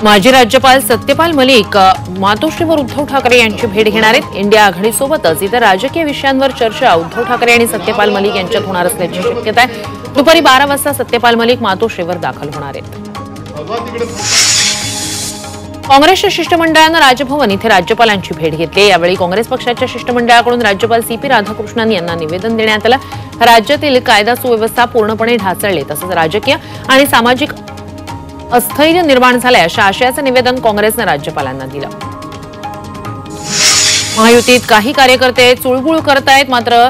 माजी राज्यपाल सत्यपाल मलिक मातोश्रीवर उद्धव ठाकरे यांची भेट घेणार आहेत। इंडिया आघाडीसोबतच इतर राजकीय विषयांवर चर्चा उद्धव ठाकरे आणि सत्यपाल मलिक यांच्यात होणार असल्याची शक्यता आहे। दुपारी 12 वाजता सत्यपाल मलिक मातोश्रीवर दाखल होणार आहेत। काँग्रेसच्या शिष्टमंडळानं राजभवन इथे राज्यपालांची भेट घेतली। यावेळी काँग्रेस पक्षाच्या शिष्टमंडळाकडून राज्यपाल सीपी राधाकृष्णन यांना निवेदन देण्यात आलं। राज्यातील कायदा सुव्यवस्था पूर्णपणे ढासळली तसंच राजकीय आणि सामाजिक अस्थैर्य निर्माण झालंय अशा आशयाचं निवेदन काँग्रेसनं राज्यपालांना दिलं। महायुतीत काही कार्यकर्ते चुळबुळ करतायत, मात्र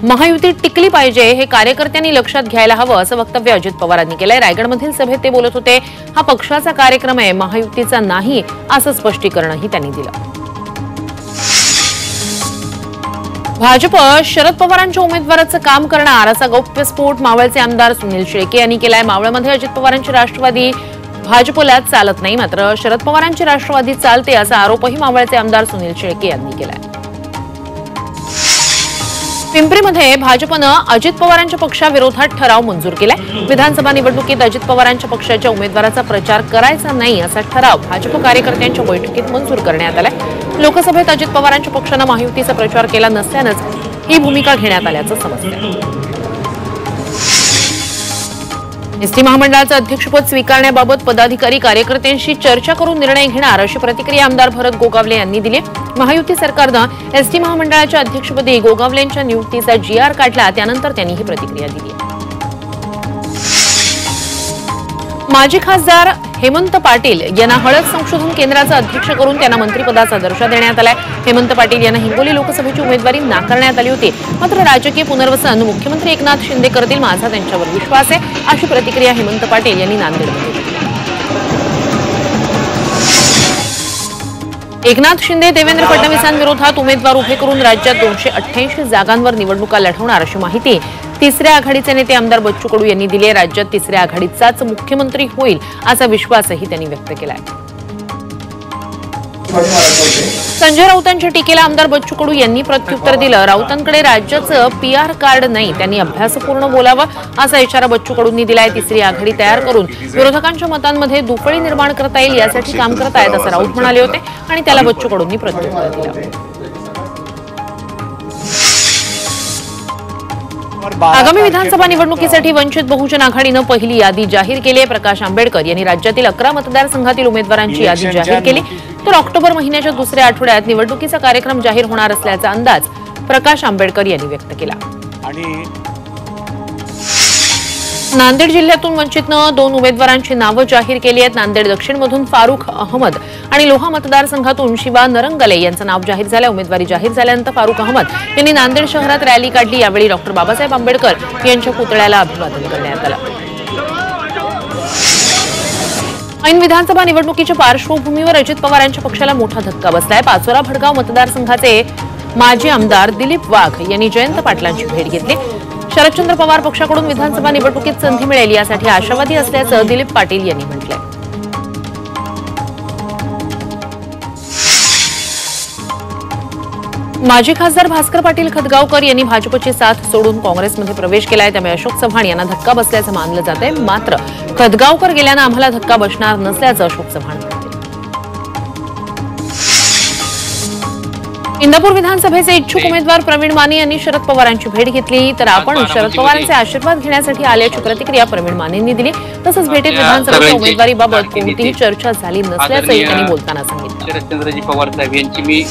महायुती टिकली पाहिजे हे कार्यकर्त्यांनी लक्षात घ्यायला हवं असं वक्तव्य अजित पवारांनी केलंय। रायगडमधील सभेत ते बोलत होते। हा पक्षाचा कार्यक्रम आहे, महायुतीचा नाही असं स्पष्टीकरणही त्यांनी दिलं। भाजप शरद पवारांच्या उमेदवाराचं काम करणार असा गौप्यस्फोट मावळचे आमदार सुनील शेळके यांनी केलाय। मावळमध्ये अजित पवारांची राष्ट्रवादी भाजपला चालत नाही, मात्र शरद पवारांची राष्ट्रवादी चालते असा आरोपही मावळचे आमदार सुनील शेळके यांनी केलाय। पिंपरीमध्ये भाजपनं अजित पवारांच्या पक्षाविरोधात ठराव मंजूर केलाय। विधानसभा निवडणुकीत अजित पवारांच्या पक्षाच्या उमेदवाराचा प्रचार करायचा नाही असा ठराव भाजप कार्यकर्त्यांच्या बैठकीत मंजूर करण्यात आलाय। लोकसभेत अजित पवारांच्या पक्षानं महायुतीचा प्रचार केला नसल्यानंच ही भूमिका घेण्यात आल्याचं समजतंय। एसटी महामंडळाचं अध्यक्षपद स्वीकारण्याबाबत पदाधिकारी कार्यकर्त्यांशी चर्चा करून निर्णय घेणार अशी प्रतिक्रिया आमदार भरत गोगावले यांनी दिली। महायुती सरकारनं एसटी महामंडळाच्या अध्यक्षपदी गोगावलेंच्या नियुक्तीचा GR काढला, त्यानंतर त्यांनी ही प्रतिक्रिया दिली। माजी खासदार हेमंत पाटील यांना हळद संशोधन केंद्राचा अध्यक्ष करून त्यांना मंत्रिपदाचा दर्जा देण्यात आलाय। हेमंत पाटील यांना हिंगोली लोकसभेची उमेदवारी नाकारण्यात आली होती, मात्र राजकीय पुनर्वसन मुख्यमंत्री एकनाथ शिंदे करतील, माझा त्यांच्यावर विश्वास आहे अशी प्रतिक्रिया हेमंत पाटील यांनी नांदेडमध्ये दिली। एकनाथ शिंदे देवेंद्र फडणवीसांविरोधात उमेदवार उभे करून राज्यात 288 जागांवर निवडणुका लढवणार अशी माहिती तिसऱ्या आघाडीचे नेते आमदार बच्चू कडू यांनी दिली आहे। राज्यात तिसऱ्या आघाडीचाच मुख्यमंत्री होईल असा विश्वासही त्यांनी व्यक्त केलाय। संजय राऊतांच्या टीकेला आमदार बच्चू कडू यांनी प्रत्युत्तर दिलं। राऊतांकडे राज्याचं PR कार्ड नाही, त्यांनी अभ्यासपूर्ण बोलावं असा इशारा बच्चू कडूंनी दिलाय। तिसरी आघाडी तयार करून विरोधकांच्या मतांमध्ये दुफळी निर्माण करता येईल यासाठी काम करतायत असं राऊत म्हणाले होते आणि त्याला बच्चू कडूंनी प्रत्युत्तर दिलं। आगामी विधानसभा निवडणुकीसाठी वंचित बहुजन आघाडीनं पहिली यादी जाहीर केली आहे। प्रकाश आंबेडकर यांनी राज्यातील 11 मतदारसंघातील उमेदवारांची यादी जाहीर केली, तर ऑक्टोबर महिन्याच्या दुसऱ्या आठवड्यात निवडणुकीचा कार्यक्रम जाहीर होणार असल्याचा अंदाज प्रकाश आंबेडकर यांनी व्यक्त केला। नांदेड जिल्ह्यातून वंचितनं 2 उमेदवारांची नावं जाहीर केली आहेत। नांदेड दक्षिणमधून फारुख अहमद आणि लोहा मतदारसंघातून शिवा नरंगले यांचं नाव जाहीर झालं। उमेदवारी जाहीर झाल्यानंतर फारुख अहमद यांनी नांदेड शहरात रॅली काढली। यावेळी डॉ. बाबासाहेब आंबेडकर यांच्या पुतळ्याला अभिवादन करण्यात आलं। ऐन विधानसभा निवडणुकीच्या पार्श्वभूमीवर अजित पवारांच्या पक्षाला मोठा धक्का बसलाय। पाचोरा भडगाव मतदारसंघाचे माजी आमदार दिलीप वाघ यांनी जयंत पाटलांची भेट घेतली। शरदचंद्र पवार पक्षाकडून विधानसभा निवडणुकीत संधी मिळेल यासाठी आशावादी असल्याचं दिलीप पाटील यांनी म्हटलंय। माजी खासदार भास्कर पाटील खतगावकर यांनी भाजपची साथ सोडून काँग्रेसमध्ये प्रवेश केलाय, त्यामुळे अशोक चव्हाण यांना धक्का बसल्याचं मानलं जातंय। मात्र खतगावकर गेल्यानं आम्हाला धक्का बसणार नसल्याचं अशोक चव्हाण म्हणाले। इंदापूर विधानसभेचे इच्छुक उमेदवार प्रवीण माने यांनी शरद पवारांची भेट घेतली, तर आपण शरद पवारांचे आशीर्वाद घेण्यासाठी आल्याची प्रतिक्रिया प्रवीण मानेंनी दिली। तसंच भेटीत विधानसभेच्या उमेदवारीबाबत कोणतीही चर्चा झाली नसल्याचंही त्यांनी बोलताना सांगितलं। शरदचंद्रजी पवार साहेब यांची मी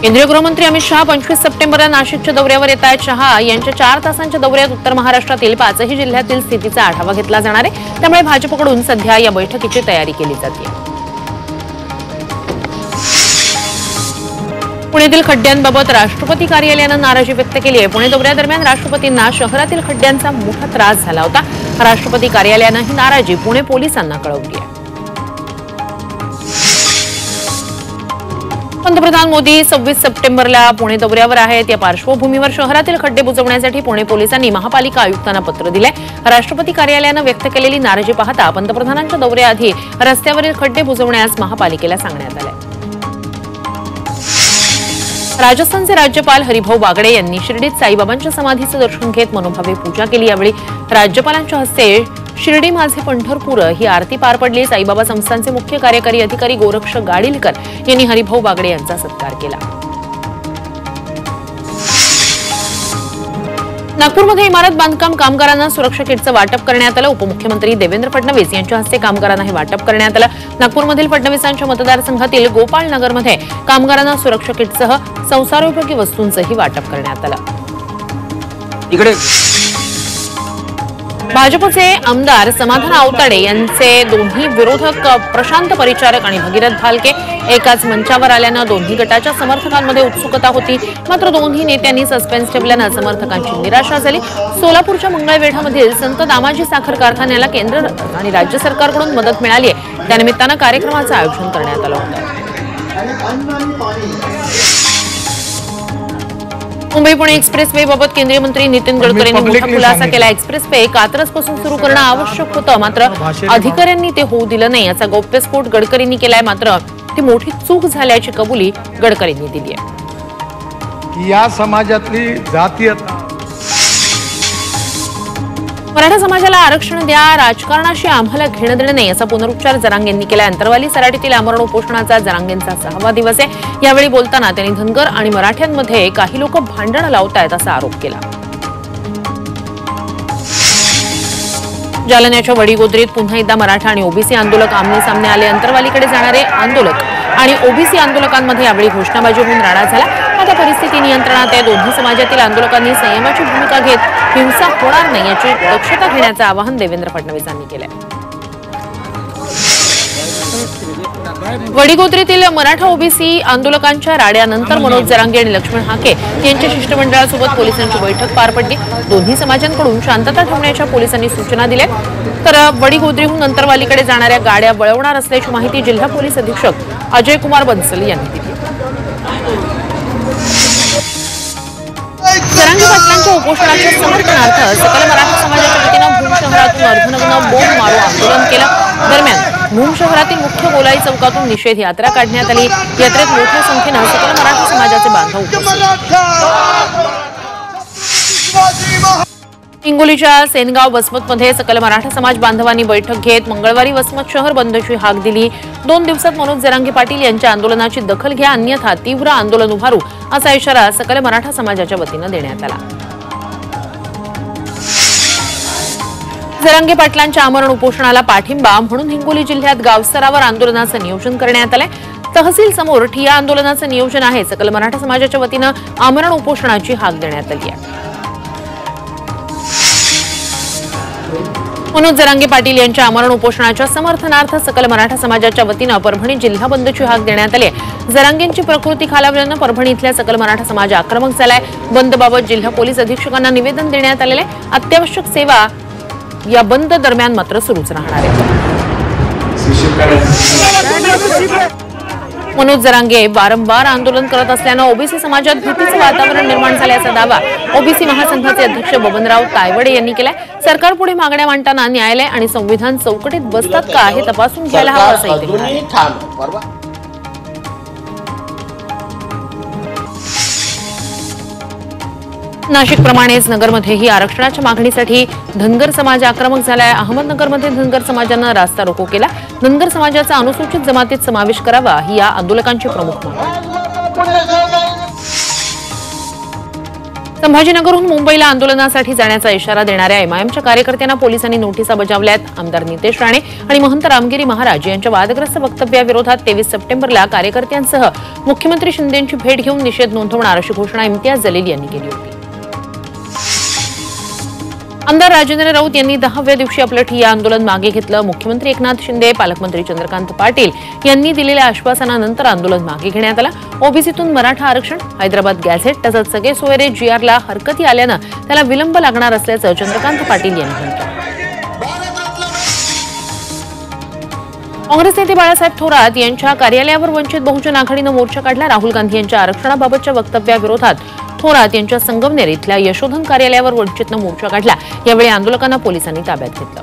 केंद्रीय गृहमंत्री अमित शहा 25 सप्टेंबरला नाशिकच्या दौऱ्यावर येत आहेत। शहा यांच्या 4 तासांच्या दौऱ्यात उत्तर महाराष्ट्रातील 5ही जिल्ह्यातील स्थितीचा आढावा घेतला जाणार आहे, त्यामुळे भाजपकडून सध्या या बैठकीची तयारी केली जाते। पुण्यातील खड्ड्यांबाबत राष्ट्रपती कार्यालयानं नाराजी व्यक्त केली आहे। पुणे दौऱ्यादरम्यान राष्ट्रपतींना शहरातील खड्ड्यांचा मोठा त्रास झाला होता। राष्ट्रपती कार्यालयानं ही नाराजी पुणे पोलिसांना कळवली आहे। पंतप्रधान मोदी 26 सप्टेंबरला पुणे दौऱ्यावर आहेत। या पार्श्वभूमीवर शहरातील खड्डे बुजवण्यासाठी पुणे पोलिसांनी महापालिका आयुक्तांना पत्र दिले। राष्ट्रपती कार्यालयानं व्यक्त केलेली नाराजी पाहता पंतप्रधानांच्या दौऱ्याआधी रस्त्यावरील खड्डे बुजवण्यास महापालिकेला सांगण्यात आले। राजस्थानचे राज्यपाल हरिभाऊ बागडे यांनी शिर्डीत साईबाबांच्या समाधीचं दर्शन घेत मनोभावे पूजा केली। यावेळी राज्यपालांच्या हस्ते शिर्डी माझे पंढरपूर ही आरती पार पडली। साईबाबा संस्थानचे मुख्य कार्यकारी अधिकारी गोरक्ष गाडीलकर यांनी हरिभाऊ बागडे यांचा सत्कार केला। नागपूरमध्ये इमारत बांधकाम कामगारांना सुरक्षा किटचं वाटप करण्यात आलं। उपमुख्यमंत्री देवेंद्र फडणवीस यांच्या हस्ते कामगारांना हे वाटप करण्यात आलं। नागपूरमधील फडणवीसांच्या मतदारसंघातील गोपाळ नगरमध्ये कामगारांना सुरक्षा किटसह संसारोपयोगी वस्तूंचंही वाटप करण्यात आलं। भाजपचे आमदार समाधान आवताडे यांचे दोन्ही विरोधक प्रशांत परिचारक आणि भगीरथ भालके एकाच मंचावर आल्यानं दोन्ही गटाच्या समर्थकांमध्ये उत्सुकता होती। मात्र दोन्ही नेत्यांनी सस्पेन्स ठेवल्यानं समर्थकांची निराशा झाली। सोलापूरच्या मंगळवेढामधील संत दामाजी साखर कारखान्याला केंद्र आणि राज्य सरकारकडून मदत मिळाली आहे। त्यानिमित्तानं कार्यक्रमाचं आयोजन करण्यात आलं होतं। मुंबई पुणे एक्सप्रेस वे बाबत केंद्रीय मंत्री नितीन गडकरींनी मोठा खुलासा केला। एक्सप्रेस वे कात्रजपासून सुरू करणं आवश्यक होतं, मात्र अधिकाऱ्यांनी ते होऊ दिलं नाही याचा गौप्यस्फोट गडकरींनी केलाय। मात्र ती मोठी चूक झाल्याची कबुली गडकरींनी दिली आहे। या समाजातली जातीयता मराठा समाजाला आरक्षण द्या, राजकारणाशी आम्हाला घेणं देणं नाही असा पुनरुच्चार जरांगेंनी केला। अंतरवाली सराटीतील आमरण उपोषणाचा जरांगेंचा 6वा दिवस आहे। यावेळी बोलताना त्यांनी धनगर आणि मराठ्यांमध्ये काही लोक भांडण लावतायत असा आरोप केला। जालन्याच्या वडीगोद्रीत पुन्हा एकदा मराठा आणि ओबीसी आंदोलक आमने सामने आले। अंतरवालीकडे जाणारे आंदोलक आणि ओबीसी आंदोलकांमध्ये यावेळी घोषणाबाजी होऊन राडा झाला। आता परिस्थिती नियंत्रणात आहे। दोन्ही समाजातील आंदोलकांनी संयमाची भूमिका घेत हिंसा होणार नाही याची दक्षता घेण्याचं आवाहन देवेंद्र फडणवीसांनी केलंय। वडीगोद्रीतील मराठा ओबीसी आंदोलकांच्या राड्यानंतर मनोज जरांगे आणि लक्ष्मण हाके यांच्या शिष्टमंडळासोबत पोलिसांची बैठक पार पडली। दोन्ही समाजांकडून शांतता ठेवण्याच्या पोलिसांनी सूचना दिल्या। तर वडीगोद्रीहून अंतरवालीकडे जाणाऱ्या गाड्या वळवणार असल्याची माहिती जिल्हा पोलीस अधीक्षक अजय कुमार बन्सल यांनी दिली। जरांगे पाटलांच्या उपोषणाच्या समर्थनार्थ सकल मराठा समाजाच्या वतीनं भूम शहरातून अर्धनग्न बोंब मारो आंदोलन केलं। दरम्यान भूम शहरातील मुख्य गोलाई चौकातून निषेध यात्रा काढण्यात आली। यात्रेत मोठ्या संख्येनं सकल मराठा समाजाचे बांधव उपस्थित। हिंगोलीच्या सेनगाव वसमतमध्ये सकल मराठा समाज बांधवांनी बैठक घेत मंगळवारी वसमत शहर बंदची हाक दिली। 2 दिवसात मनोज जरांगे पाटील यांच्या आंदोलनाची दखल घ्या, अन्यथा तीव्र आंदोलन उभारू असा इशारा सकल मराठा समाजाच्या वतीनं देण्यात आला। जरांगे पाटलांच्या आमरण उपोषणाला पाठिंबा म्हणून हिंगोली जिल्ह्यात गावस्तरावर आंदोलनाचं नियोजन करण्यात आलंय। तहसील समोर ठिय्या आंदोलनाचं नियोजन आहे। सकल मराठा समाजाच्या वतीनं आमरण उपोषणाची हाक देण्यात आली आहे। मनोज जरांगे पाटील यांच्या आमरण उपोषणाच्या समर्थनार्थ सकल मराठा समाजाच्या वतीनं परभणी जिल्हा बंदची हाक देण्यात आली आहे। जरांगेंची प्रकृती खालावल्यानं परभणी इथल्या सकल मराठा समाज आक्रमक झालाय। बंदबाबत जिल्हा पोलीस अधीक्षकांना निवेदन देण्यात आलेले आहे। अत्यावश्यक सेवा या बंद दरम्यान मात्र सुरूच राहणार आहे। मनोज जरांगे वारंवार आंदोलन करत असल्यानं ओबीसी समाजात भीतीचं वातावरण निर्माण झाल्याचा दावा ओबीसी महासंघाचे अध्यक्ष बबनराव तायवडे यांनी केलाय। सरकारपुढे मागण्या मांडताना न्यायालय आणि संविधान चौकटीत बसतात का हे तपासून घ्यायला हवं असंही ते म्हणाले। नाशिकप्रमाणेच नगरमध्येही आरक्षणाच्या मागणीसाठी धनगर समाज आक्रमक झालाय। अहमदनगरमध्ये धनगर समाजानं रास्ता रोको केला। धनगर समाजाचा अनुसूचित जमातीत समावेश करावा ही या आंदोलकांची प्रमुख मागणी। संभाजीनगरहून मुंबईला आंदोलनासाठी जाण्याचा इशारा देणाऱ्या एमआयएमच्या कार्यकर्त्यांना पोलिसांनी नोटिसा बजावल्यात। आमदार नितेश राणे आणि महंत रामगिरी महाराज यांच्या वादग्रस्त वक्तव्याविरोधात 23 सप्टेंबरला कार्यकर्त्यांसह मुख्यमंत्री शिंदेंची भेट घेऊन निषेध नोंदवणार अशी घोषणा इम्तियाज जलील यांनी केली होती। आमदार राजेंद्र राऊत यांनी 10व्या दिवशी आपलं ठिय्या आंदोलन मागे घेतलं। मुख्यमंत्री एकनाथ शिंदे, पालकमंत्री चंद्रकांत पाटील यांनी दिलेल्या आश्वासनानंतर आंदोलन मागे घेण्यात आलं। ओबीसीतून मराठा आरक्षण, हैदराबाद गॅझेट तसंच सगळे सोयरे जीआरला हरकती आल्यानं त्याला विलंब लागणार असल्याचं चंद्रकांत पाटील यांनी म्हटलं। काँग्रेस नेते बाळासाहेब थोरात यांच्या कार्यालयावर वंचित बहुजन आघाडीनं मोर्चा काढला। राहुल गांधी यांच्या आरक्षणाबाबतच्या वक्तव्याविरोधात थोरात यांच्या संगमनेर इथल्या यशोधन कार्यालयावर वंचितनं मोर्चा काढला। यावेळी आंदोलकांना पोलिसांनी ताब्यात घेतलं।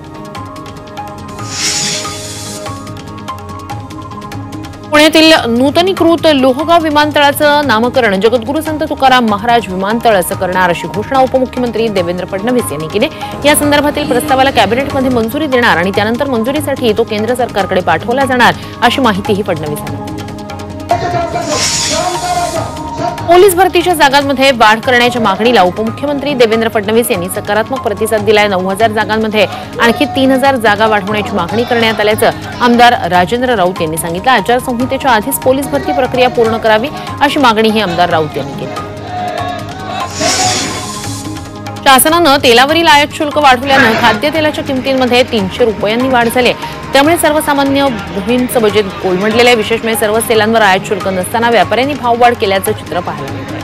पुण्यातील नूतनीकृत लोहगाव विमानतळाचं नामकरण जगद्गुरू संत तुकाराम महाराज विमानतळ असं करणार अशी घोषणा उपमुख्यमंत्री देवेंद्र फडणवीस यांनी केली। या संदर्भातील प्रस्तावाला कॅबिनेटमध्ये मंजुरी देणार आणि त्यानंतर मंजुरीसाठी तो केंद्र सरकारकडे पाठवला जाणार अशी माहितीही फडणवीस यांनी दिली। पोलीस भरतीच्या जागांमध्ये वाढ करण्याच्या मागणीला उपमुख्यमंत्री देवेंद्र फडणवीस यांनी सकारात्मक प्रतिसाद दिलाय। 9,000 जागांमध्ये आणखी 3,000 जागा वाढवण्याची मागणी करण्यात आल्याचं आमदार राजेंद्र राऊत यांनी सांगितलं। आचारसंहितेच्या आधीच पोलीस भरती प्रक्रिया पूर्ण करावी अशी मागणीही आमदार राऊत यांनी केली। शासनानं तेलावरील आयात शुल्क वाढवल्यानं खाद्यतेलाच्या किमतींमध्ये 300 रुपयांनी वाढ झाली। त्यामुळे सर्वसामान्य गृहिणींचं बजेट कोलमडलेलं आहे। विशेष म्हणजे सर्व तेलांवर आयात शुल्क नसताना व्यापाऱ्यांनी भाव वाढ केल्याचं चित्र पाहायला मिळतंय।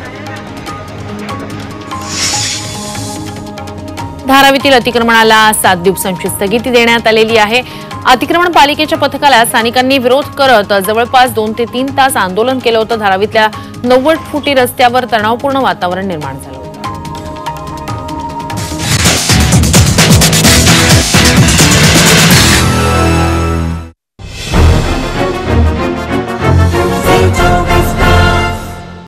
धारावीतील अतिक्रमणाला 7 दिवसांची स्थगिती देण्यात आलेली आहे। अतिक्रमण पालिकेच्या पथकाला स्थानिकांनी विरोध करत जवळपास 2 ते 3 तास आंदोलन केलं होतं। धारावीतल्या 90 फुटी रस्त्यावर तणावपूर्ण वातावरण निर्माण झालं।